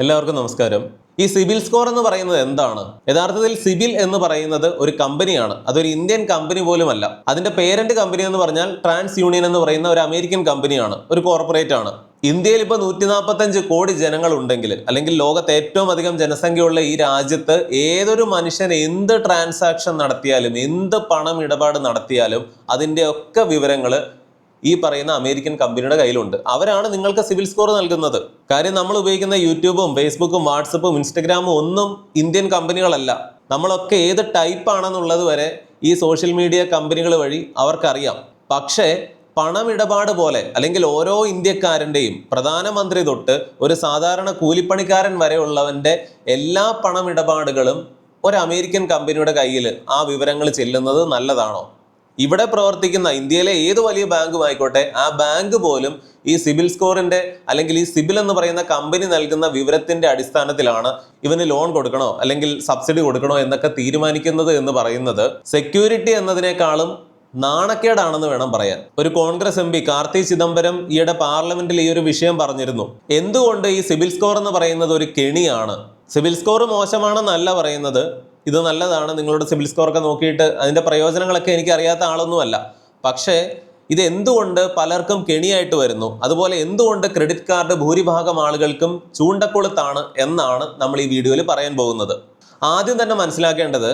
എല്ലാവർക്കും നമസ്കാരം. ഈ സിബിൽ സ്കോർ എന്ന് പറയുന്നത് എന്താണ്? യഥാർത്ഥത്തിൽ സിബിൽ എന്ന് പറയുന്നത് ഒരു കമ്പനിയാണ്. അതൊരു ഇന്ത്യൻ കമ്പനി പോലുമല്ല. അതിന്റെ പേരന്റ് കമ്പനി എന്ന് പറഞ്ഞാൽ ട്രാൻസ് യൂണിയൻ എന്ന് പറയുന്ന ഒരു അമേരിക്കൻ കമ്പനിയാണ്, ഒരു കോർപ്പറേറ്റ് ആണ്. ഇന്ത്യയിൽ ഇപ്പോൾ 145 കോടി ജനങ്ങൾ ഉണ്ടെങ്കിൽ, അല്ലെങ്കിൽ ലോകത്ത് ഏറ്റവും അധികം ജനസംഖ്യയുള്ള ഈ രാജ്യത്ത് ഏതൊരു മനുഷ്യൻ എന്ത് ട്രാൻസാക്ഷൻ നടത്തിയാലും, എന്ത് പണം ഇടപാട് നടത്തിയാലും അതിന്റെ ഒക്കെ വിവരങ്ങൾ ഈ പറയുന്ന അമേരിക്കൻ കമ്പനിയുടെ കയ്യിലുണ്ട്. അവരാണ് നിങ്ങൾക്ക് സിബിൽ സ്കോർ നൽകുന്നത്. കാര്യം നമ്മൾ ഉപയോഗിക്കുന്ന യൂട്യൂബും ഫേസ്ബുക്കും വാട്സപ്പും ഇൻസ്റ്റഗ്രാമും ഒന്നും ഇന്ത്യൻ കമ്പനികളല്ല. നമ്മളൊക്കെ ഏത് ടൈപ്പ് ആണെന്നുള്ളത് വരെ ഈ സോഷ്യൽ മീഡിയ കമ്പനികൾ വഴി അവർക്കറിയാം. പക്ഷേ പണമിടപാട് പോലെ, അല്ലെങ്കിൽ ഓരോ ഇന്ത്യക്കാരൻ്റെയും പ്രധാനമന്ത്രി തൊട്ട് ഒരു സാധാരണ കൂലിപ്പണിക്കാരൻ വരെയുള്ളവൻ്റെ എല്ലാ പണമിടപാടുകളും ഒരു അമേരിക്കൻ കമ്പനിയുടെ കയ്യിൽ ആ വിവരങ്ങൾ ചെല്ലുന്നത് നല്ലതാണോ? ഇവിടെ പ്രവർത്തിക്കുന്ന ഇന്ത്യയിലെ ഏത് വലിയ ബാങ്കും ആയിക്കോട്ടെ, ആ ബാങ്ക് പോലും ഈ സിബിൽ സ്കോറിന്റെ അല്ലെങ്കിൽ ഈ സിബിൽ എന്ന് പറയുന്ന കമ്പനി നൽകുന്ന വിവരത്തിന്റെ അടിസ്ഥാനത്തിലാണ് ഇവന് ലോൺ കൊടുക്കണോ അല്ലെങ്കിൽ സബ്സിഡി കൊടുക്കണോ എന്നൊക്കെ തീരുമാനിക്കുന്നത് എന്ന് പറയുന്നത് സെക്യൂരിറ്റി എന്നതിനേക്കാളും നാണക്കേടാണെന്ന് വേണം പറയാൻ. ഒരു കോൺഗ്രസ് എം പി കാർത്തി ചിദംബരം ഈയിടെ പാർലമെന്റിൽ ഈ ഒരു വിഷയം പറഞ്ഞിരുന്നു. എന്തുകൊണ്ട് ഈ സിബിൽ സ്കോർ എന്ന് പറയുന്നത് ഒരു കെണിയാണ്? സിബിൽ സ്കോർ മോശമാണെന്നല്ല പറയുന്നത്, ഇത് നല്ലതാണ്. നിങ്ങളുടെ സിബിൽ സ്കോറൊക്കെ നോക്കിയിട്ട് അതിൻ്റെ പ്രയോജനങ്ങളൊക്കെ എനിക്ക് അറിയാത്ത ആളൊന്നുമല്ല. പക്ഷേ ഇത് എന്തുകൊണ്ട് പലർക്കും കെണിയായിട്ട് വരുന്നു, അതുപോലെ എന്തുകൊണ്ട് ക്രെഡിറ്റ് കാർഡ് ഭൂരിഭാഗം ആളുകൾക്കും ചൂണ്ടക്കൊളുത്താണ് എന്നാണ് നമ്മൾ ഈ വീഡിയോയിൽ പറയാൻ പോകുന്നത്. ആദ്യം തന്നെ മനസ്സിലാക്കേണ്ടത്,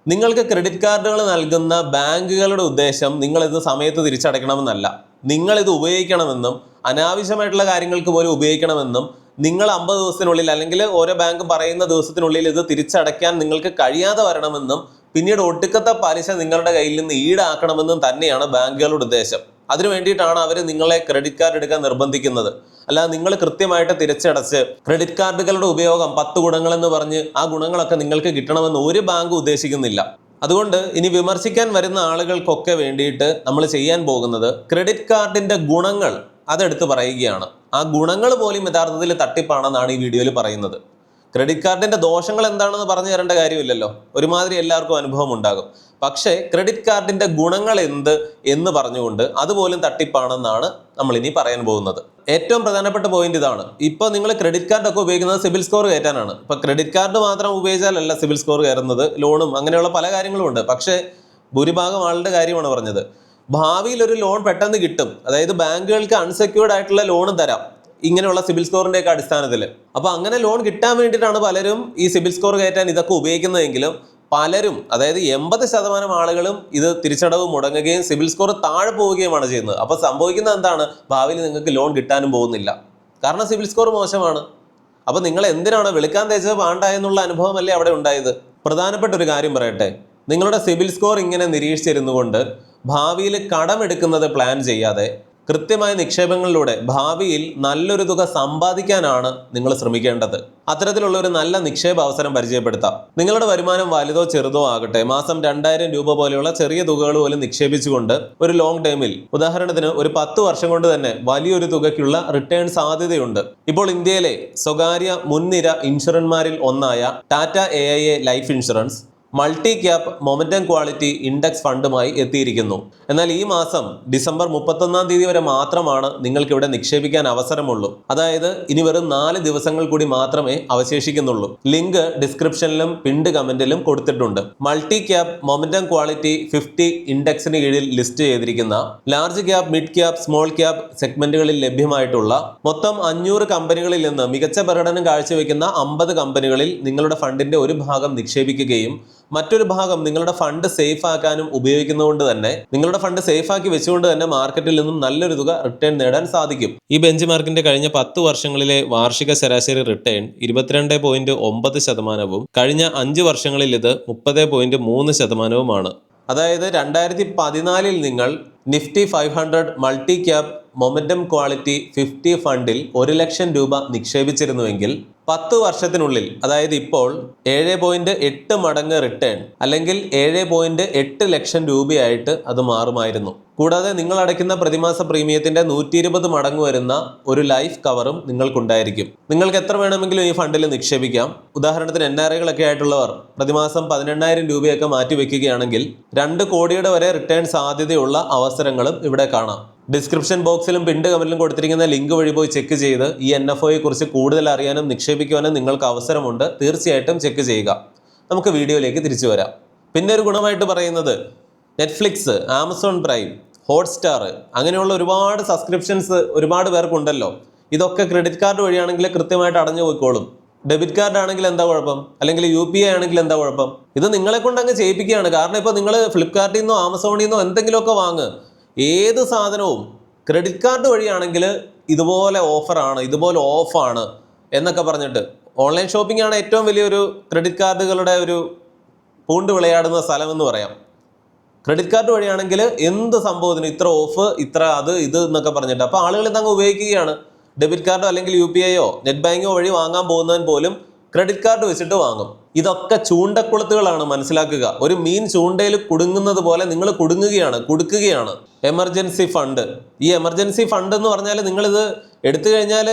നിങ്ങൾക്ക് ക്രെഡിറ്റ് കാർഡുകൾ നൽകുന്ന ബാങ്കുകളുടെ ഉദ്ദേശം നിങ്ങളിത് സമയത്ത് തിരിച്ചടയ്ക്കണമെന്നല്ല. നിങ്ങളിത് ഉപയോഗിക്കണമെന്നും അനാവശ്യമായിട്ടുള്ള കാര്യങ്ങൾക്ക് പോലും ഉപയോഗിക്കണമെന്നും, നിങ്ങൾ 50 ദിവസത്തിനുള്ളിൽ അല്ലെങ്കിൽ ഓരോ ബാങ്ക് പറയുന്ന ദിവസത്തിനുള്ളിൽ ഇത് തിരിച്ചടയ്ക്കാൻ നിങ്ങൾക്ക് കഴിയാതെ വരണമെന്നും, പിന്നീട് ഒടുക്കത്തെ പലിശ നിങ്ങളുടെ കയ്യിൽ നിന്ന് ഈടാക്കണമെന്നും തന്നെയാണ് ബാങ്കുകളുടെ ഉദ്ദേശം. അതിനു വേണ്ടിയിട്ടാണ് അവർ നിങ്ങളെ ക്രെഡിറ്റ് കാർഡ് എടുക്കാൻ നിർബന്ധിക്കുന്നത്. അല്ലാതെ നിങ്ങൾ കൃത്യമായിട്ട് തിരിച്ചടച്ച് ക്രെഡിറ്റ് കാർഡുകളുടെ ഉപയോഗം 10 ഗുണങ്ങളെന്ന് പറഞ്ഞ് ആ ഗുണങ്ങളൊക്കെ നിങ്ങൾക്ക് കിട്ടണമെന്ന് ഒരു ബാങ്കും ഉദ്ദേശിക്കുന്നില്ല. അതുകൊണ്ട് ഇനി വിമർശിക്കാൻ വരുന്ന ആളുകൾക്കൊക്കെ വേണ്ടിയിട്ട് നമ്മൾ ചെയ്യാൻ പോകുന്നത് ക്രെഡിറ്റ് കാർഡിന്റെ ഗുണങ്ങൾ അതെടുത്ത് പറയുകയാണ്. ആ ഗുണങ്ങൾ പോലും യഥാർത്ഥത്തിൽ തട്ടിപ്പാണെന്നാണ് ഈ വീഡിയോയിൽ പറയുന്നത്. ക്രെഡിറ്റ് കാർഡിന്റെ ദോഷങ്ങൾ എന്താണെന്ന് പറഞ്ഞു തരേണ്ട കാര്യമില്ലല്ലോ, ഒരുമാതിരി എല്ലാവർക്കും അനുഭവം ഉണ്ടാകും. പക്ഷേ ക്രെഡിറ്റ് കാർഡിന്റെ ഗുണങ്ങൾ എന്ത് എന്ന് പറഞ്ഞുകൊണ്ട് അതുപോലും തട്ടിപ്പാണെന്നാണ് നമ്മൾ ഇനി പറയാൻ പോകുന്നത്. ഏറ്റവും പ്രധാനപ്പെട്ട പോയിന്റ് ഇതാണ്. ഇപ്പോൾ നിങ്ങൾ ക്രെഡിറ്റ് കാർഡ് ഒക്കെ ഉപയോഗിക്കുന്നത് സിബിൽ സ്കോർ കയറ്റാനാണ്. ഇപ്പൊ ക്രെഡിറ്റ് കാർഡ് മാത്രം ഉപയോഗിച്ചാലല്ല സിബിൽ സ്കോർ കയറുന്നത്, ലോണും അങ്ങനെയുള്ള പല കാര്യങ്ങളും ഉണ്ട്. പക്ഷേ ഭൂരിഭാഗം ആളുടെ കാര്യമാണ് പറഞ്ഞത്. ഭാവിയിൽ ഒരു ലോൺ പെട്ടെന്ന് കിട്ടും, അതായത് ബാങ്കുകൾക്ക് അൺസെക്യൂർഡ് ആയിട്ടുള്ള ലോൺ തരാം ഇങ്ങനെയുള്ള സിബിൽ സ്കോറിന്റെ ഒക്കെ അടിസ്ഥാനത്തിൽ. അപ്പൊ അങ്ങനെ ലോൺ കിട്ടാൻ വേണ്ടിയിട്ടാണ് പലരും ഈ സിബിൽ സ്കോർ കയറ്റാൻ ഇതൊക്കെ ഉപയോഗിക്കുന്നതെങ്കിലും പലരും, അതായത് 80% ആളുകളും ഇത് തിരിച്ചടവ് മുടങ്ങുകയും സിബിൽ സ്കോർ താഴെ പോവുകയുമാണ് ചെയ്യുന്നത്. അപ്പൊ സംഭവിക്കുന്നത് എന്താണ്? ഭാവിയിൽ നിങ്ങൾക്ക് ലോൺ കിട്ടാനും പോകുന്നില്ല, കാരണം സിബിൽ സ്കോർ മോശമാണ്. അപ്പൊ നിങ്ങൾ എന്തിനാണ് വെളുക്കാൻ തേച്ചത് പാണ്ടായെന്നുള്ള അനുഭവമല്ലേ അവിടെ ഉണ്ടായത്? പ്രധാനപ്പെട്ട ഒരു കാര്യം പറയട്ടെ, നിങ്ങളുടെ സിബിൽ സ്കോർ ഇങ്ങനെ നിരീക്ഷിച്ചിരുന്നു കൊണ്ട് ഭാവിയിൽ കടമെടുക്കുന്നത് പ്ലാൻ ചെയ്യാതെ കൃത്യമായ നിക്ഷേപങ്ങളിലൂടെ ഭാവിയിൽ നല്ലൊരു തുക സമ്പാദിക്കാനാണ് നിങ്ങൾ ശ്രമിക്കേണ്ടത്. അത്തരത്തിലുള്ള ഒരു നല്ല നിക്ഷേപ അവസരം പരിചയപ്പെടുത്താം. നിങ്ങളുടെ വരുമാനം വലുതോ ചെറുതോ ആകട്ടെ, മാസം 2000 രൂപ പോലെയുള്ള ചെറിയ തുകകൾ പോലും നിക്ഷേപിച്ചുകൊണ്ട് ഒരു ലോങ് ടൈമിൽ, ഉദാഹരണത്തിന് ഒരു 10 വർഷം കൊണ്ട് തന്നെ വലിയൊരു തുകയ്ക്കുള്ള റിട്ടേൺ സാധ്യതയുണ്ട്. ഇപ്പോൾ ഇന്ത്യയിലെ സ്വകാര്യ മുൻനിര ഇൻഷുറൻമാരിൽ ഒന്നായ Tata AIA life insurance multi cap momentum quality index ഫണ്ടുമായി എത്തിയിരിക്കുന്നു. എന്നാൽ ഈ മാസം ഡിസംബർ 31-ാം തീയതി വരെ മാത്രമാണ് നിങ്ങൾക്ക് ഇവിടെ നിക്ഷേപിക്കാൻ അവസരമുള്ളൂ. അതായത് ഇനി വെറും 4 ദിവസങ്ങൾ കൂടി മാത്രമേ അവശേഷിക്കുന്നുള്ളൂ. ലിങ്ക് ഡിസ്ക്രിപ്ഷനിലും പിൻഡ് കമന്റിലും കൊടുത്തിട്ടുണ്ട്. മൾട്ടി ക്യാപ് മൊമെന്റം ക്വാളിറ്റി 50 ഇൻഡെക്സിന് കീഴിൽ ലിസ്റ്റ് ചെയ്തിരിക്കുന്ന large cap, mid cap, small cap സെഗ്മെന്റുകളിൽ ലഭ്യമായിട്ടുള്ള മൊത്തം 500 കമ്പനികളിൽ നിന്ന് മികച്ച പ്രകടനം കാഴ്ചവെക്കുന്ന 50 കമ്പനികളിൽ നിങ്ങളുടെ ഫണ്ടിന്റെ ഒരു ഭാഗം നിക്ഷേപിക്കുകയും മറ്റൊരു ഭാഗം നിങ്ങളുടെ ഫണ്ട് സേഫ് ആക്കാനും ഉപയോഗിക്കുന്നതുകൊണ്ട് തന്നെ, നിങ്ങളുടെ ഫണ്ട് സേഫ് ആക്കി വെച്ചുകൊണ്ട് തന്നെ മാർക്കറ്റിൽ നിന്നും നല്ലൊരു തുക റിട്ടേൺ നേടാൻ സാധിക്കും. ഈ ബെഞ്ച് മാർക്കിന്റെ കഴിഞ്ഞ 10 വർഷങ്ങളിലെ വാർഷിക ശരാശരി റിട്ടേൺ 22.9%, കഴിഞ്ഞ 5 വർഷങ്ങളിൽ ഇത് 30.3%. അതായത് 2014 നിങ്ങൾ Nifty 500 multi cap momentum quality 50 ഫണ്ടിൽ 1 ലക്ഷം രൂപ നിക്ഷേപിച്ചിരുന്നുവെങ്കിൽ 10 വർഷത്തിനുള്ളിൽ, അതായത് ഇപ്പോൾ 7.8 മടങ്ങ് റിട്ടേൺ അല്ലെങ്കിൽ 7.8 ലക്ഷം രൂപയായിട്ട് അത് മാറുമായിരുന്നു. കൂടാതെ നിങ്ങൾ അടയ്ക്കുന്ന പ്രതിമാസ പ്രീമിയത്തിന്റെ 120 മടങ്ങ് വരുന്ന ഒരു കവറും നിങ്ങൾക്കുണ്ടായിരിക്കും. നിങ്ങൾക്ക് എത്ര വേണമെങ്കിലും ഈ ഫണ്ടിൽ നിക്ഷേപിക്കാം. ഉദാഹരണത്തിന് NRIകളൊക്കെ ആയിട്ടുള്ളവർ പ്രതിമാസം 18,000 രൂപയൊക്കെ മാറ്റി വെക്കുകയാണെങ്കിൽ 2 കോടിയുടെ വരെ റിട്ടേൺ സാധ്യതയുള്ള അവസരങ്ങളും ഇവിടെ കാണാം. ഡിസ്ക്രിപ്ഷൻ ബോക്സിലും പിൻഡ് കമന്റിലും കൊടുത്തിരിക്കുന്ന ലിങ്ക് വഴി പോയി ചെക്ക് ചെയ്ത് ഈ NFOയെ കുറിച്ച് കൂടുതൽ അറിയാനും നിക്ഷേപിക്കുവാനും നിങ്ങൾക്ക് അവസരമുണ്ട്. തീർച്ചയായിട്ടും ചെക്ക് ചെയ്യുക. നമുക്ക് വീഡിയോയിലേക്ക് തിരിച്ചു വരാം. പിന്നെ ഒരു ഗുണമായിട്ട് പറയുന്നത് നെറ്റ്ഫ്ലിക്സ്, ആമസോൺ പ്രൈം, ഹോട്ട്സ്റ്റാർ അങ്ങനെയുള്ള ഒരുപാട് സബ്സ്ക്രിപ്ഷൻസ് ഒരുപാട് പേർക്കുണ്ടല്ലോ. ഇതൊക്കെ ക്രെഡിറ്റ് കാർഡ് വഴിയാണെങ്കിൽ കൃത്യമായിട്ട് അടഞ്ഞു പോയിക്കോളും. ഡെബിറ്റ് കാർഡ് ആണെങ്കിൽ എന്താ കുഴപ്പം, അല്ലെങ്കിൽ UPI ആണെങ്കിൽ എന്താ കുഴപ്പം? ഇത് നിങ്ങളെ കൊണ്ട് അങ്ങ് ചെയ്യിപ്പിക്കുകയാണ്. കാരണം ഇപ്പോൾ നിങ്ങൾ ഫ്ലിപ്കാർട്ടിൽ നിന്നോ ആമസോണിൽ നിന്നോ എന്തെങ്കിലുമൊക്കെ വാങ്ങ്, ഏത് സാധനവും ക്രെഡിറ്റ് കാർഡ് വഴിയാണെങ്കിൽ ഇതുപോലെ ഓഫറാണ്, ഇതുപോലെ ഓഫാണ് എന്നൊക്കെ പറഞ്ഞിട്ട്. ഓൺലൈൻ ഷോപ്പിംഗ് ആണ് ഏറ്റവും വലിയൊരു ക്രെഡിറ്റ് കാർഡുകളുടെ ഒരു പൂണ്ട് വിളയാടുന്ന സ്ഥലം എന്ന് പറയാം. ക്രെഡിറ്റ് കാർഡ് വഴിയാണെങ്കിൽ എന്ത് സംഭവത്തിനും ഇത്ര ഓഫ്, ഇത്ര അത് ഇത് എന്നൊക്കെ പറഞ്ഞിട്ട്. അപ്പോൾ ആളുകൾ ഇതങ്ങ് ഉപയോഗിക്കുകയാണ്. ഡെബിറ്റ് കാർഡോ അല്ലെങ്കിൽ UPIയോ നെറ്റ് ബാങ്കോ വഴി വാങ്ങാൻ പോകുന്നവൻ പോലും ക്രെഡിറ്റ് കാർഡ് വെച്ചിട്ട് വാങ്ങും. ഇതൊക്കെ ചൂണ്ടക്കുളത്തുകളാണ്, മനസ്സിലാക്കുക. ഒരു മീൻ ചൂണ്ടയിൽ കുടുങ്ങുന്നത് പോലെ നിങ്ങൾ കൊടുക്കുകയാണ്. Emergency fund. ഈ എമർജൻസി ഫണ്ട് എന്ന് പറഞ്ഞാൽ നിങ്ങളിത് എടുത്തു കഴിഞ്ഞാൽ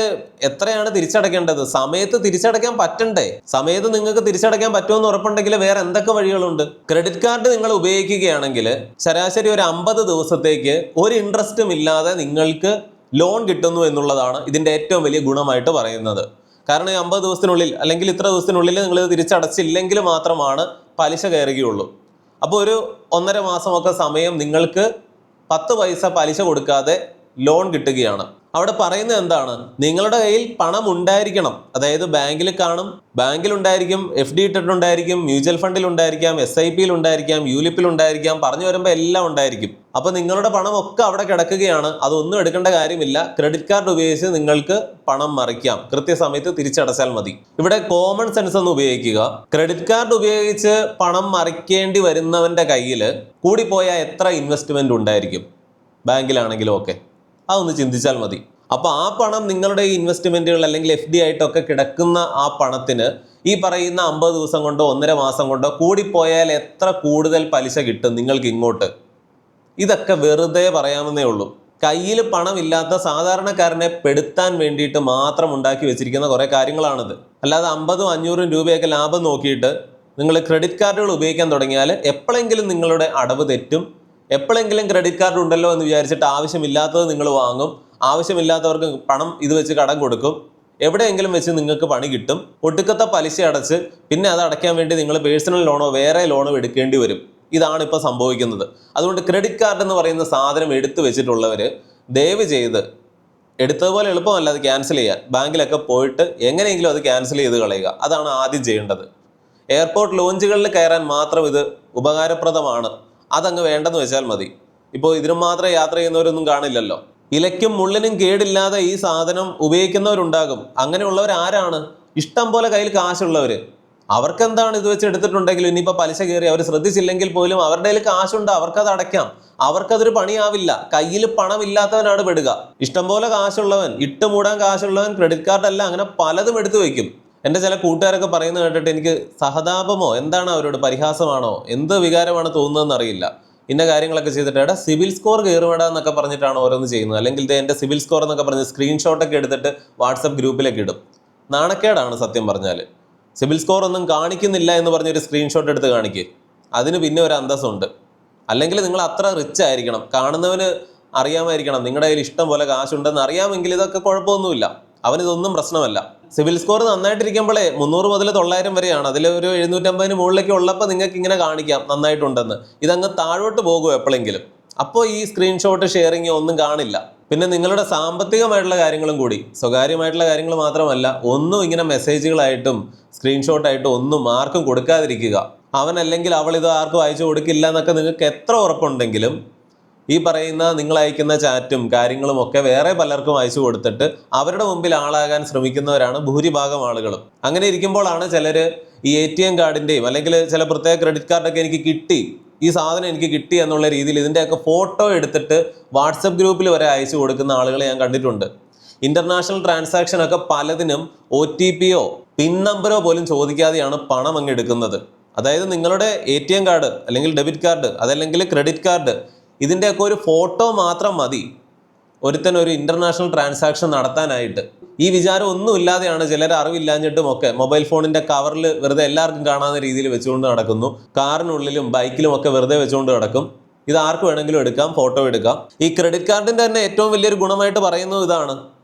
എത്രയാണ് തിരിച്ചടയ്ക്കേണ്ടത്? സമയത്ത് തിരിച്ചടയ്ക്കാൻ പറ്റണ്ടേ? സമയത്ത് നിങ്ങൾക്ക് തിരിച്ചടയ്ക്കാൻ പറ്റുമെന്ന് ഉറപ്പുണ്ടെങ്കിൽ വേറെ എന്തൊക്കെ വഴികളുണ്ട്? ക്രെഡിറ്റ് കാർഡ് നിങ്ങൾ ഉപയോഗിക്കുകയാണെങ്കിൽ ശരാശരി ഒരു 50 ദിവസത്തേക്ക് ഒരു ഇൻട്രസ്റ്റും ഇല്ലാതെ നിങ്ങൾക്ക് ലോൺ കിട്ടുന്നു എന്നുള്ളതാണ് ഇതിൻ്റെ ഏറ്റവും വലിയ ഗുണമായിട്ട് പറയുന്നത്. കാരണം ഈ 50 ദിവസത്തിനുള്ളിൽ അല്ലെങ്കിൽ ഇത്ര ദിവസത്തിനുള്ളിൽ നിങ്ങൾ തിരിച്ചടച്ചില്ലെങ്കിൽ മാത്രമാണ് പലിശ കയറുകയുള്ളൂ. അപ്പോൾ ഒരു 1.5 മാസമൊക്കെ സമയം നിങ്ങൾക്ക് 10 പൈസ പലിശ കൊടുക്കാതെ ലോൺ കിട്ടുകയാണ്. അവിടെ പറയുന്നത് എന്താണ്? നിങ്ങളുടെ കയ്യിൽ പണം ഉണ്ടായിരിക്കണം. അതായത് ബാങ്കിൽ കാണും, ബാങ്കിലുണ്ടായിരിക്കും, FD ഇട്ടിട്ടുണ്ടായിരിക്കും, മ്യൂച്വൽ ഫണ്ടിൽ ഉണ്ടായിരിക്കാം, SIPയിൽ ഉണ്ടായിരിക്കാം, ULIPൽ ഉണ്ടായിരിക്കാം, പറഞ്ഞു വരുമ്പോൾ എല്ലാം ഉണ്ടായിരിക്കും. അപ്പോൾ നിങ്ങളുടെ പണം ഒക്കെ അവിടെ കിടക്കുകയാണ്. അതൊന്നും എടുക്കേണ്ട കാര്യമില്ല. ക്രെഡിറ്റ് കാർഡ് ഉപയോഗിച്ച് നിങ്ങൾക്ക് പണം മറിക്കാം. കൃത്യസമയത്ത് തിരിച്ചടച്ചാൽ മതി. ഇവിടെ കോമൺ സെൻസ് ഒന്ന് ഉപയോഗിക്കുക. ക്രെഡിറ്റ് കാർഡ് ഉപയോഗിച്ച് പണം മറിക്കേണ്ടി വരുന്നവന്റെ കയ്യിൽ കൂടിപ്പോയാൽ എത്ര ഇൻവെസ്റ്റ്മെന്റ് ഉണ്ടായിരിക്കും? ബാങ്കിലാണെങ്കിലും ഒക്കെ അതൊന്ന് ചിന്തിച്ചാൽ മതി. അപ്പോൾ ആ പണം നിങ്ങളുടെ ഈ ഇൻവെസ്റ്റ്മെന്റുകൾ അല്ലെങ്കിൽ FD ആയിട്ടൊക്കെ കിടക്കുന്ന ആ പണത്തിന് ഈ പറയുന്ന 50 ദിവസം കൊണ്ടോ 1.5 മാസം കൊണ്ടോ കൂടിപ്പോയാൽ എത്ര കൂടുതൽ പലിശ കിട്ടും നിങ്ങൾക്ക് ഇങ്ങോട്ട്? ഇതൊക്കെ വെറുതെ പറയാമെന്നേ ഉള്ളൂ. കയ്യിൽ പണമില്ലാത്ത സാധാരണക്കാരനെ പെടുത്താൻ വേണ്ടിയിട്ട് മാത്രം ഉണ്ടാക്കി വെച്ചിരിക്കുന്ന കുറേ കാര്യങ്ങളാണിത്. അല്ലാതെ 50ഉം 500ഉം രൂപയൊക്കെ ലാഭം നോക്കിയിട്ട് നിങ്ങൾ ക്രെഡിറ്റ് കാർഡുകൾ ഉപയോഗിക്കാൻ തുടങ്ങിയാൽ എപ്പോഴെങ്കിലും നിങ്ങളുടെ അടവ് തെറ്റും. എപ്പോഴെങ്കിലും ക്രെഡിറ്റ് കാർഡ് ഉണ്ടല്ലോ എന്ന് വിചാരിച്ചിട്ട് ആവശ്യമില്ലാത്തത് നിങ്ങൾ വാങ്ങും. ആവശ്യമില്ലാത്തവർക്ക് പണം ഇത് വെച്ച് കടം കൊടുക്കും. എവിടെയെങ്കിലും വെച്ച് നിങ്ങൾക്ക് പണി കിട്ടും. ഒടുക്കത്തെ പലിശ അടച്ച് പിന്നെ അത് അടയ്ക്കാൻ വേണ്ടി നിങ്ങൾ പേഴ്സണൽ ലോണോ വേറെ ലോണോ എടുക്കേണ്ടി വരും. ഇതാണ് ഇപ്പോൾ സംഭവിക്കുന്നത്. അതുകൊണ്ട് ക്രെഡിറ്റ് കാർഡ് എന്ന് പറയുന്ന സാധനം എടുത്തു വെച്ചിട്ടുള്ളവർ ദയവ് ചെയ്ത്, എടുത്തതുപോലെ എളുപ്പമല്ല അത് ക്യാൻസൽ ചെയ്യാൻ. ബാങ്കിലൊക്കെ പോയിട്ട് എങ്ങനെയെങ്കിലും അത് ക്യാൻസൽ ചെയ്ത് കളയുക. അതാണ് ആദ്യം ചെയ്യേണ്ടത്. എയർപോർട്ട് ലോഞ്ചുകളിൽ കയറാൻ മാത്രം ഇത് ഉപകാരപ്രദമാണ്. അതങ്ങ് വേണ്ടെന്ന് വെച്ചാൽ മതി. ഇപ്പോൾ ഇതിനും മാത്രം യാത്ര ചെയ്യുന്നവരൊന്നും കാണില്ലല്ലോ. ഇലയ്ക്കും മുള്ളിനും കേടില്ലാതെ ഈ സാധനം ഉപയോഗിക്കുന്നവരുണ്ടാകും. അങ്ങനെയുള്ളവർ ആരാണ്? ഇഷ്ടം പോലെ കയ്യിൽ കാശുള്ളവർ. അവർക്കെന്താണ് ഇത് വെച്ച് എടുത്തിട്ടുണ്ടെങ്കിലും ഇനിയിപ്പോൾ പലിശ കയറി അവർ ശ്രദ്ധിച്ചില്ലെങ്കിൽ പോലും അവരുടെ കയ്യിൽ കാശുണ്ട്, അവർക്കത് അടയ്ക്കാം. അവർക്കതൊരു പണിയാവില്ല. കയ്യിൽ പണമില്ലാത്തവനാണ് പെടുക. ഇഷ്ടം പോലെ കാശുള്ളവൻ, ഇട്ടുമൂടാൻ കാശുള്ളവൻ ക്രെഡിറ്റ് കാർഡല്ല അങ്ങനെ പലതും എടുത്തു വയ്ക്കും. എൻ്റെ ചില കൂട്ടുകാരൊക്കെ പറയുന്നത് കേട്ടിട്ട് എനിക്ക് സഹതാപമോ എന്താണ്, അവരോട് പരിഹാസമാണോ എന്ത് വികാരമാണ് തോന്നുന്നതെന്ന് അറിയില്ല. ഇന്ന കാര്യങ്ങളൊക്കെ ചെയ്തിട്ട് എടാ സിബിൽ സ്കോർ കയറുവേടാ എന്നൊക്കെ പറഞ്ഞിട്ടാണ് ഓരോന്ന് ചെയ്യുന്നത്. അല്ലെങ്കിൽ എൻ്റെ സിബിൽ സ്കോർ എന്നൊക്കെ പറഞ്ഞ് സ്ക്രീൻഷോട്ടൊക്കെ എടുത്തിട്ട് വാട്സപ്പ് ഗ്രൂപ്പിലേക്ക് ഇടും. നാണക്കേടാണ് സത്യം പറഞ്ഞാൽ. സിബിൽ സ്കോർ ഒന്നും കാണിക്കുന്നില്ല എന്ന് പറഞ്ഞൊരു സ്ക്രീൻഷോട്ട് എടുത്ത് കാണിക്കുക. അതിന് പിന്നെ ഒരു അന്തസ്സുണ്ട്. അല്ലെങ്കിൽ നിങ്ങൾ അത്ര റിച്ച് ആയിരിക്കണം, കാണുന്നവന് അറിയാമായിരിക്കണം നിങ്ങളുടെ കയ്യിൽ ഇഷ്ടം പോലെ കാശുണ്ടെന്ന് അറിയാമെങ്കിൽ ഇതൊക്കെ കുഴപ്പമൊന്നുമില്ല. അവനിതൊന്നും പ്രശ്നമല്ല. സിബിൽ സ്കോർ നന്നായിട്ടിരിക്കുമ്പോഴേ 300 മുതൽ 900 വരെയാണ്. അതിൽ ഒരു 750 മുകളിലേക്ക് ഉള്ളപ്പോൾ നിങ്ങൾക്ക് ഇങ്ങനെ കാണിക്കാം നന്നായിട്ടുണ്ടെന്ന്. ഇതങ്ങ് താഴോട്ട് പോകും എപ്പോഴെങ്കിലും. അപ്പോൾ ഈ സ്ക്രീൻഷോട്ട് ഷെയറിങ് ഒന്നും കാണില്ല. പിന്നെ നിങ്ങളുടെ സാമ്പത്തികമായിട്ടുള്ള കാര്യങ്ങളും കൂടി, സ്വകാര്യമായിട്ടുള്ള കാര്യങ്ങൾ മാത്രമല്ല, ഒന്നും ഇങ്ങനെ മെസ്സേജുകളായിട്ടും സ്ക്രീൻഷോട്ടായിട്ടും ഒന്നും ആർക്കും കൊടുക്കാതിരിക്കുക. അവനല്ലെങ്കിൽ അവൾ ഇത് ആർക്കും അയച്ചു കൊടുക്കില്ല എന്നൊക്കെ നിങ്ങൾക്ക് എത്ര ഉറപ്പുണ്ടെങ്കിലും ഈ പറയുന്ന നിങ്ങൾ അയക്കുന്ന ചാറ്റും കാര്യങ്ങളും ഒക്കെ വേറെ പലർക്കും അയച്ചു കൊടുത്തിട്ട് അവരുടെ മുമ്പിൽ ആളാകാൻ ശ്രമിക്കുന്നവരാണ് ഭൂരിഭാഗം ആളുകളും. അങ്ങനെ ഇരിക്കുമ്പോഴാണ് ചിലർ ഈ ATM കാർഡിൻ്റെയും അല്ലെങ്കിൽ ചില പ്രത്യേക ക്രെഡിറ്റ് കാർഡൊക്കെ എനിക്ക് കിട്ടി, ഈ സാധനം എനിക്ക് കിട്ടി എന്നുള്ള രീതിയിൽ ഇതിൻ്റെയൊക്കെ ഫോട്ടോ എടുത്തിട്ട് വാട്സപ്പ് ഗ്രൂപ്പിൽ വരെ അയച്ചു കൊടുക്കുന്ന ആളുകളെ ഞാൻ കണ്ടിട്ടുണ്ട്. ഇന്റർനാഷണൽ ട്രാൻസാക്ഷൻ ഒക്കെ പലതിനും OTPയോ പിൻ നമ്പറോ പോലും ചോദിക്കാതെയാണ് പണം അങ്ങ് എടുക്കുന്നത്. അതായത് നിങ്ങളുടെ ATM കാർഡ് അല്ലെങ്കിൽ ഡെബിറ്റ് കാർഡ് അതല്ലെങ്കിൽ ക്രെഡിറ്റ് കാർഡ് ഇതിൻ്റെയൊക്കെ ഒരു ഫോട്ടോ മാത്രം മതി ഒരുത്തനൊരു ഇന്റർനാഷണൽ ട്രാൻസാക്ഷൻ നടത്താനായിട്ട്. ഈ വിചാരം ഒന്നും ഇല്ലാതെയാണ് ചിലർ അറിവില്ലാഞ്ഞിട്ടും ഒക്കെ മൊബൈൽ ഫോണിന്റെ കവറിൽ വെറുതെ എല്ലാവർക്കും കാണാവുന്ന രീതിയിൽ വെച്ചുകൊണ്ട് നടക്കുന്നു. കാറിനുള്ളിലും ബൈക്കിലും ഒക്കെ വെറുതെ വെച്ചുകൊണ്ട് നടക്കും. ഇത് ആർക്ക് വേണമെങ്കിലും എടുക്കാം, ഫോട്ടോ എടുക്കാം. ഈ ക്രെഡിറ്റ് കാർഡിന്റെ തന്നെ ഏറ്റവും വലിയൊരു ഗുണമായിട്ട് പറയുന്നത് ഇതാണ്.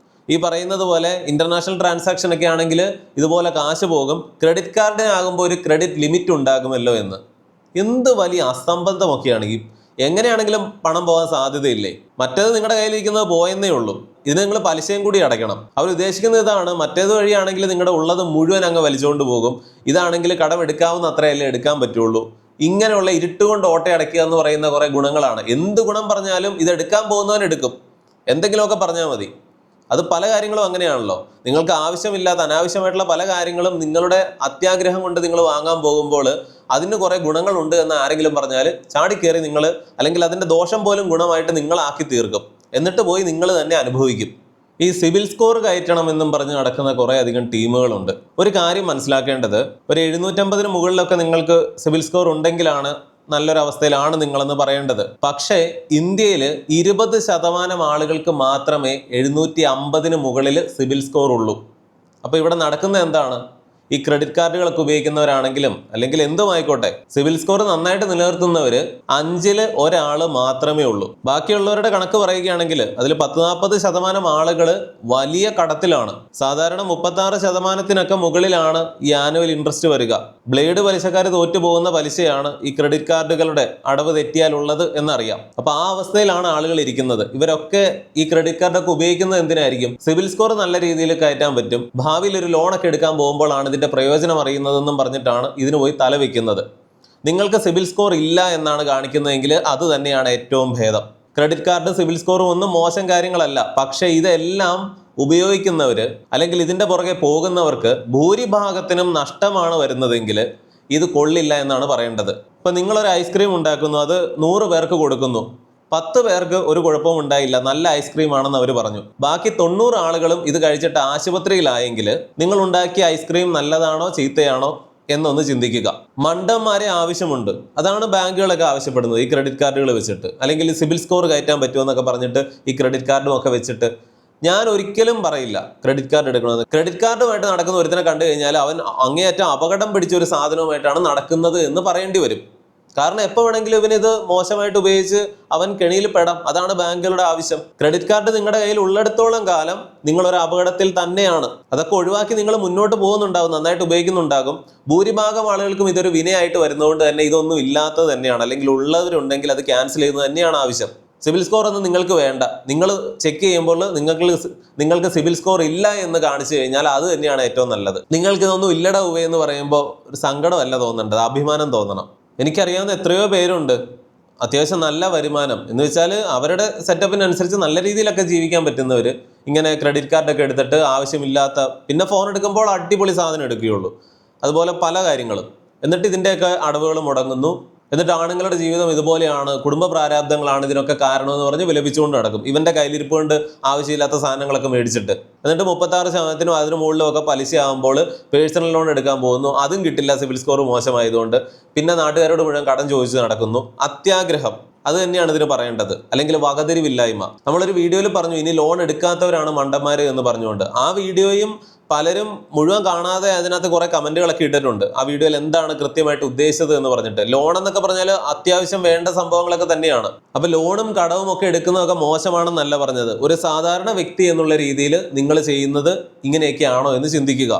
ഈ പറയുന്നത് പോലെ ഇന്റർനാഷണൽ ട്രാൻസാക്ഷൻ ഒക്കെ ആണെങ്കിൽ ഇതുപോലെ കാശ് പോകും. ക്രെഡിറ്റ് കാർഡിനാകുമ്പോൾ ഒരു ക്രെഡിറ്റ് ലിമിറ്റ് ഉണ്ടാകുമല്ലോ എന്ന്. എന്ത് വലിയ അസംബന്ധമൊക്കെയാണ് ഈ. എങ്ങനെയാണെങ്കിലും പണം പോകാൻ സാധ്യതയില്ലേ? മറ്റേത് നിങ്ങളുടെ കയ്യിലിരിക്കുന്നത് പോയെന്നേ ഉള്ളൂ. ഇത് നിങ്ങൾ പലിശയും കൂടി അടയ്ക്കണം. അവർ ഉദ്ദേശിക്കുന്നത് ഇതാണ്. മറ്റേത് വഴിയാണെങ്കിൽ നിങ്ങളുടെ ഉള്ളത് മുഴുവൻ അങ്ങ് വലിച്ചുകൊണ്ട് പോകും. ഇതാണെങ്കിൽ കടം എടുക്കാവുന്ന അത്രയല്ലേ എടുക്കാൻ പറ്റുള്ളൂ. ഇങ്ങനെയുള്ള ഇരുട്ടുകൊണ്ട് ഓട്ടയടയ്ക്കുക എന്ന് പറയുന്ന കുറെ ഗുണങ്ങളാണ്. എന്ത് ഗുണം പറഞ്ഞാലും ഇത് എടുക്കാൻ പോകുന്നവൻ എടുക്കും. എന്തെങ്കിലുമൊക്കെ പറഞ്ഞാൽ മതി. അത് പല കാര്യങ്ങളും അങ്ങനെയാണല്ലോ. നിങ്ങൾക്ക് ആവശ്യമില്ലാത്ത അനാവശ്യമായിട്ടുള്ള പല കാര്യങ്ങളും നിങ്ങളുടെ അത്യാഗ്രഹം കൊണ്ട് നിങ്ങൾ വാങ്ങാൻ പോകുമ്പോൾ അതിന് കുറെ ഗുണങ്ങളുണ്ട് എന്ന് ആരെങ്കിലും പറഞ്ഞാൽ ചാടിക്കേറി നിങ്ങൾ, അല്ലെങ്കിൽ അതിന്റെ ദോഷം പോലും ഗുണമായിട്ട് നിങ്ങളാക്കി തീർക്കും. എന്നിട്ട് പോയി നിങ്ങൾ തന്നെ അനുഭവിക്കും. ഈ സിബിൽ സ്കോർ കയറ്റണം എന്നും പറഞ്ഞ് നടക്കുന്ന കുറെ അധികം ടീമുകളുണ്ട്. ഒരു കാര്യം മനസ്സിലാക്കേണ്ടത്, ഒരു 750 മുകളിലൊക്കെ നിങ്ങൾക്ക് സിബിൽ സ്കോർ ഉണ്ടെങ്കിലാണ് നല്ലൊരവസ്ഥയിലാണ് നിങ്ങളെന്ന് പറയേണ്ടത്. പക്ഷേ ഇന്ത്യയിൽ 20% ആളുകൾക്ക് മാത്രമേ 750 മുകളിൽ സിബിൽ സ്കോർ ഉള്ളൂ. അപ്പൊ ഇവിടെ നടക്കുന്നത് എന്താണ്? ഈ ക്രെഡിറ്റ് കാർഡുകളൊക്കെ ഉപയോഗിക്കുന്നവരാണെങ്കിലും അല്ലെങ്കിൽ എന്തുമായിക്കോട്ടെ, സിബിൽ സ്കോർ നന്നായിട്ട് നിലനിർത്തുന്നവര് 5-ൽ ഒരാള് മാത്രമേ ഉള്ളൂ. ബാക്കിയുള്ളവരുടെ കണക്ക് പറയുകയാണെങ്കിൽ അതിൽ 10-40% ആളുകൾ വലിയ കടത്തിലാണ്. സാധാരണ 36% മുകളിലാണ് ഈ ആനുവൽ ഇൻട്രസ്റ്റ് വരിക. ബ്ലേഡ് പലിശക്കാർ തോറ്റുപോകുന്ന പലിശയാണ് ഈ ക്രെഡിറ്റ് കാർഡുകളുടെ അടവ് തെറ്റിയാലുള്ളത് എന്നറിയാം. അപ്പൊ ആ അവസ്ഥയിലാണ് ആളുകൾ ഇരിക്കുന്നത്. ഇവരൊക്കെ ഈ ക്രെഡിറ്റ് കാർഡൊക്കെ ഉപയോഗിക്കുന്നത് എന്തിനായിരിക്കും? സിബിൽ സ്കോർ നല്ല രീതിയിൽ കയറ്റാൻ പറ്റും, ഭാവിയിൽ ഒരു ലോണൊക്കെ എടുക്കാൻ പോകുമ്പോഴാണ് ഇതിന്റെ പ്രയോജനം അറിയുന്നതെന്നും പറഞ്ഞിട്ടാണ് ഇതിന് പോയി തല വെക്കുന്നത്. നിങ്ങൾക്ക് സിബിൽ സ്കോർ ഇല്ല എന്നാണ് കാണിക്കുന്നതെങ്കിൽ അത് തന്നെയാണ് ഏറ്റവും ഭേദം. ക്രെഡിറ്റ് കാർഡ് സിബിൽ സ്കോറും ഒന്നും മോശം കാര്യങ്ങളല്ല. പക്ഷെ ഇതെല്ലാം ഉപയോഗിക്കുന്നവര് അല്ലെങ്കിൽ ഇതിന്റെ പുറകെ പോകുന്നവർക്ക് ഭൂരിഭാഗത്തിനും നഷ്ടമാണ് വരുന്നതെങ്കിൽ ഇത് കൊള്ളില്ല എന്നാണ് പറയേണ്ടത്. ഇപ്പൊ നിങ്ങളൊരു ഐസ്ക്രീം ഉണ്ടാക്കുന്നു, അത് 100 പേർക്ക് കൊടുക്കുന്നു. 10 പേർക്ക് ഒരു കുഴപ്പവും ഉണ്ടായില്ല, നല്ല ഐസ്ക്രീം ആണെന്ന് അവർ പറഞ്ഞു. ബാക്കി 90 ആളുകളും ഇത് കഴിച്ചിട്ട് ആശുപത്രിയിലായെങ്കിൽ നിങ്ങൾ ഉണ്ടാക്കിയ ഐസ്ക്രീം നല്ലതാണോ ചീത്തയാണോ എന്നൊന്ന് ചിന്തിക്കുക. മണ്ടന്മാരെ ആവശ്യമുണ്ട്. അതാണ് ബാങ്കുകളൊക്കെ ആവശ്യപ്പെടുന്നത്. ഈ ക്രെഡിറ്റ് കാർഡുകൾ വെച്ചിട്ട്, അല്ലെങ്കിൽ സിബിൽ സ്കോർ കയറ്റാൻ പറ്റുമെന്നൊക്കെ പറഞ്ഞിട്ട് ഈ ക്രെഡിറ്റ് കാർഡും ഒക്കെ വെച്ചിട്ട് ഞാൻ ഒരിക്കലും പറയില്ല ക്രെഡിറ്റ് കാർഡ് എടുക്കണമെന്ന്. ക്രെഡിറ്റ് കാർഡുമായിട്ട് നടക്കുന്ന ഒരുത്തിനെ കണ്ടു കഴിഞ്ഞാൽ അവൻ അങ്ങേയറ്റം അപകടം പിടിച്ച ഒരു സാധനവുമായിട്ടാണ് നടക്കുന്നത് എന്ന് പറയേണ്ടി വരും. കാരണം എപ്പോൾ വേണമെങ്കിലും ഇവനിത് മോശമായിട്ട് ഉപയോഗിച്ച് അവൻ കെണിയിൽ പെടാം. അതാണ് ബാങ്കുകളുടെ ആവശ്യം. ക്രെഡിറ്റ് കാർഡ് നിങ്ങളുടെ കയ്യിൽ ഉള്ളിടത്തോളം കാലം നിങ്ങളൊരു അപകടത്തിൽ തന്നെയാണ്. അതൊക്കെ ഒഴിവാക്കി നിങ്ങൾ മുന്നോട്ട് പോകുന്നുണ്ടാകും, നന്നായിട്ട് ഉപയോഗിക്കുന്നുണ്ടാകും. ഭൂരിഭാഗം ആളുകൾക്കും ഇതൊരു വിനയായിട്ട് വരുന്നതുകൊണ്ട് തന്നെ ഇതൊന്നും ഇല്ലാത്തത് തന്നെയാണ്, അല്ലെങ്കിൽ ഉള്ളവരുണ്ടെങ്കിൽ അത് ക്യാൻസൽ ചെയ്യുന്നത് തന്നെയാണ് ആവശ്യം. സിബിൽ സ്കോർ ഒന്നും നിങ്ങൾക്ക് വേണ്ട. നിങ്ങൾ ചെക്ക് ചെയ്യുമ്പോൾ നിങ്ങൾക്ക് സിബിൽ സ്കോർ ഇല്ല എന്ന് കാണിച്ചു കഴിഞ്ഞാൽ അത് തന്നെയാണ് ഏറ്റവും നല്ലത്. നിങ്ങൾക്ക് ഇതൊന്നും ഇല്ലടാ എന്ന് പറയുമ്പോൾ ഒരു സങ്കടമല്ല തോന്നേണ്ടത്, അഭിമാനം തോന്നണം. എനിക്കറിയാവുന്ന എത്രയോ പേരുണ്ട് അത്യാവശ്യം നല്ല വരുമാനം എന്ന് വെച്ചാൽ അവരുടെ സെറ്റപ്പിനനുസരിച്ച് നല്ല രീതിയിലൊക്കെ ജീവിക്കാൻ പറ്റുന്നവർ ഇങ്ങനെ ക്രെഡിറ്റ് കാർഡൊക്കെ എടുത്തിട്ട് ആവശ്യമില്ലാത്ത, പിന്നെ ഫോൺ എടുക്കുമ്പോൾ അടിപൊളി സാധനം എടുക്കുകയുള്ളൂ, അതുപോലെ പല കാര്യങ്ങളും. എന്നിട്ട് ഇതിൻ്റെയൊക്കെ അടവുകൾ മുടങ്ങുന്നു. എന്നിട്ട് ആണുങ്ങളുടെ ജീവിതം ഇതുപോലെയാണ്, കുടുംബ പ്രാരാബ്ദങ്ങളാണ് ഇതിനൊക്കെ കാരണമെന്ന് പറഞ്ഞ് വിലപിച്ചുകൊണ്ട് നടക്കും. ഇവന്റെ കയ്യിലിരിപ്പ് കൊണ്ട് ആവശ്യമില്ലാത്ത സാധനങ്ങളൊക്കെ മേടിച്ചിട്ട് എന്നിട്ട് 36% അതിന് മുകളിലും ഒക്കെ പലിശ ആകുമ്പോൾ പേഴ്സണൽ ലോൺ എടുക്കാൻ പോകുന്നു. അതും കിട്ടില്ല, സിബിൽ സ്കോർ മോശമായതുകൊണ്ട്. പിന്നെ നാട്ടുകാരോട് മുഴുവൻ കടം ചോദിച്ച് നടക്കുന്നു. അത്യാഗ്രഹം, അത് തന്നെയാണ് ഇതിന് പറയേണ്ടത്. അല്ലെങ്കിൽ വകതിരിവില്ലായ്മ. നമ്മളൊരു വീഡിയോയിൽ പറഞ്ഞു ഇനി ലോൺ എടുക്കാത്തവരാണ് മണ്ടന്മാര് എന്ന് പറഞ്ഞുകൊണ്ട്. ആ വീഡിയോയും പലരും മുഴുവൻ കാണാതെ അതിനകത്ത് കുറെ കമന്റുകളൊക്കെ ഇട്ടിട്ടുണ്ട്. ആ വീഡിയോയിൽ എന്താണ് കൃത്യമായിട്ട് ഉദ്ദേശിച്ചത് എന്ന് പറഞ്ഞിട്ട്. ലോൺ എന്നൊക്കെ പറഞ്ഞാൽ അത്യാവശ്യം വേണ്ട സംഭവങ്ങളൊക്കെ തന്നെയാണ്. അപ്പൊ ലോണും കടവും ഒക്കെ എടുക്കുന്നതൊക്കെ മോശമാണെന്നല്ല പറഞ്ഞത്. ഒരു സാധാരണ വ്യക്തി എന്നുള്ള രീതിയിൽ നിങ്ങൾ ചെയ്യുന്നത് ഇങ്ങനെയൊക്കെയാണോ എന്ന് ചിന്തിക്കുക.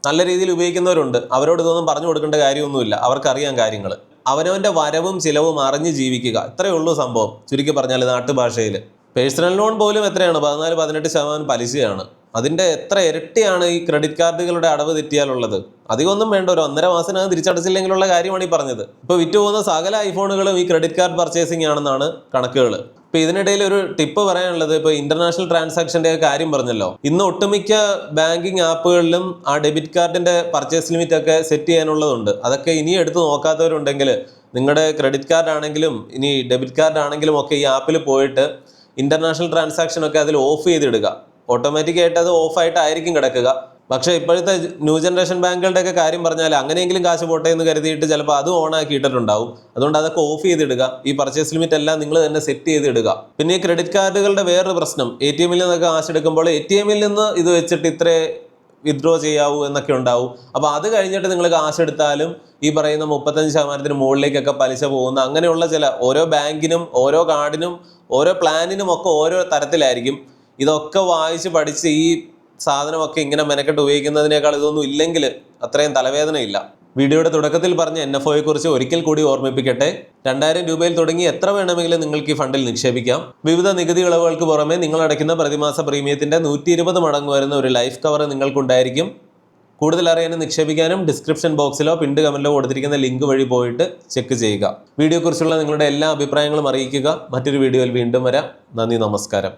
നല്ല രീതിയിൽ ഉപയോഗിക്കുന്നവരുണ്ട്, അവരോട് ഇതൊന്നും പറഞ്ഞു കൊടുക്കേണ്ട കാര്യമൊന്നുമില്ല, അവർക്കറിയാം കാര്യങ്ങൾ. അവനവന്റെ വരവും ചിലവും അറിഞ്ഞ് ജീവിക്കുക, ഇത്രയേ ഉള്ളൂ സംഭവം. ചുരുക്കി പറഞ്ഞാൽ നാട്ടുഭാഷയിൽ പേഴ്സണൽ ലോൺ പോലും എത്രയാണ്? 14-18% പലിശയാണ്. അതിന്റെ എത്ര ഇരട്ടിയാണ് ഈ ക്രെഡിറ്റ് കാർഡുകളുടെ അടവ് തെറ്റിയാലുള്ളത്? അധികമൊന്നും വേണ്ട, ഒരു 1.5 മാസത്തിനകം തിരിച്ചടച്ചില്ലെങ്കിലുള്ള കാര്യമാണ് ഈ പറഞ്ഞത്. ഇപ്പൊ വിറ്റുപോകുന്ന സകല ഐഫോണുകളും ഈ ക്രെഡിറ്റ് കാർഡ് പർച്ചേസിംഗ് ആണെന്നാണ് കണക്കുകൾ. ഇപ്പൊ ഇതിനിടയിൽ ഒരു ടിപ്പ് പറയാനുള്ളത്, ഇപ്പൊ ഇന്റർനാഷണൽ ട്രാൻസാക്ഷന്റെ കാര്യം പറഞ്ഞല്ലോ, ഇന്ന് ഒട്ടുമിക്ക ബാങ്കിങ് ആപ്പുകളിലും ആ ഡെബിറ്റ് കാർഡിന്റെ പർച്ചേസ് ലിമിറ്റ് ഒക്കെ സെറ്റ് ചെയ്യാനുള്ളതുണ്ട്. അതൊക്കെ ഇനി എടുത്ത് നോക്കാത്തവരുണ്ടെങ്കിൽ നിങ്ങളുടെ ക്രെഡിറ്റ് കാർഡ് ആണെങ്കിലും ഇനി ഡെബിറ്റ് കാർഡ് ആണെങ്കിലും ഒക്കെ ഈ ആപ്പിൽ പോയിട്ട് ഇന്റർനാഷണൽ ട്രാൻസാക്ഷൻ ഒക്കെ അതിൽ ഓഫ് ചെയ്തിടുക. ഓട്ടോമാറ്റിക്കായിട്ട് അത് ഓഫായിട്ടായിരിക്കും കിടക്കുക. പക്ഷേ ഇപ്പോഴത്തെ ന്യൂ ജനറേഷൻ ബാങ്കുകളുടെ ഒക്കെ കാര്യം പറഞ്ഞാൽ അങ്ങനെയെങ്കിലും കാശ് പോട്ടെ എന്ന് കരുതിയിട്ട് ചിലപ്പോൾ അത് ഓൺ ആക്കിയിട്ടിട്ടുണ്ടാവും. അതുകൊണ്ട് അതൊക്കെ ഓഫ് ചെയ്തിടുക. ഈ പർച്ചേസ് ലിമിറ്റ് എല്ലാം നിങ്ങൾ തന്നെ സെറ്റ് ചെയ്തിടുക. പിന്നെ ഈ ക്രെഡിറ്റ് കാർഡുകളുടെ വേറൊരു പ്രശ്നം, ATM-ൽ നിന്നൊക്കെ കാശ് എടുക്കുമ്പോൾ ATM-ൽ നിന്ന് ഇത് വെച്ചിട്ട് ഇത്ര വിത്ഡ്രോ ചെയ്യാവൂ എന്നൊക്കെ ഉണ്ടാവും. അപ്പോൾ അത് കഴിഞ്ഞിട്ട് നിങ്ങൾ കാശ് എടുത്താലും ഈ പറയുന്ന 35% മുകളിലേക്കൊക്കെ പലിശ പോകുന്ന അങ്ങനെയുള്ള ചില ഓരോ ബാങ്കിനും ഓരോ കാർഡിനും ഓരോ പ്ലാനിനും ഒക്കെ ഓരോ തരത്തിലായിരിക്കും. ഇതൊക്കെ വായിച്ച് പഠിച്ച് ഈ സാധനമൊക്കെ ഇങ്ങനെ മെനക്കെട്ട് ഉപയോഗിക്കുന്നതിനേക്കാൾ ഇതൊന്നും ഇല്ലെങ്കിൽ അത്രയും തലവേദനയില്ല. വീഡിയോയുടെ തുടക്കത്തിൽ പറഞ്ഞ NFOയെ കുറിച്ച് ഒരിക്കൽ കൂടി ഓർമ്മിപ്പിക്കട്ടെ. 2000 രൂപയിൽ തുടങ്ങി എത്ര വേണമെങ്കിലും നിങ്ങൾക്ക് ഈ ഫണ്ടിൽ നിക്ഷേപിക്കാം. വിവിധ നികുതി ഇളവുകൾക്ക് പുറമെ നിങ്ങൾ അടയ്ക്കുന്ന പ്രതിമാസ പ്രീമിയത്തിന്റെ 120 മടങ്ങ് വരുന്ന ഒരു ലൈഫ് കവർ നിങ്ങൾക്കുണ്ടായിരിക്കും. കൂടുതൽ അറിയാനും നിക്ഷേപിക്കാനും ഡിസ്ക്രിപ്ഷൻ ബോക്സിലോ പിൻഡ് കമന്റിലോ കൊടുത്തിരിക്കുന്ന ലിങ്ക് വഴി പോയിട്ട് ചെക്ക് ചെയ്യുക. വീഡിയോയെക്കുറിച്ചുള്ള നിങ്ങളുടെ എല്ലാ അഭിപ്രായങ്ങളും അറിയിക്കുക. മറ്റൊരു വീഡിയോയിൽ വീണ്ടും വരാം. നന്ദി, നമസ്കാരം.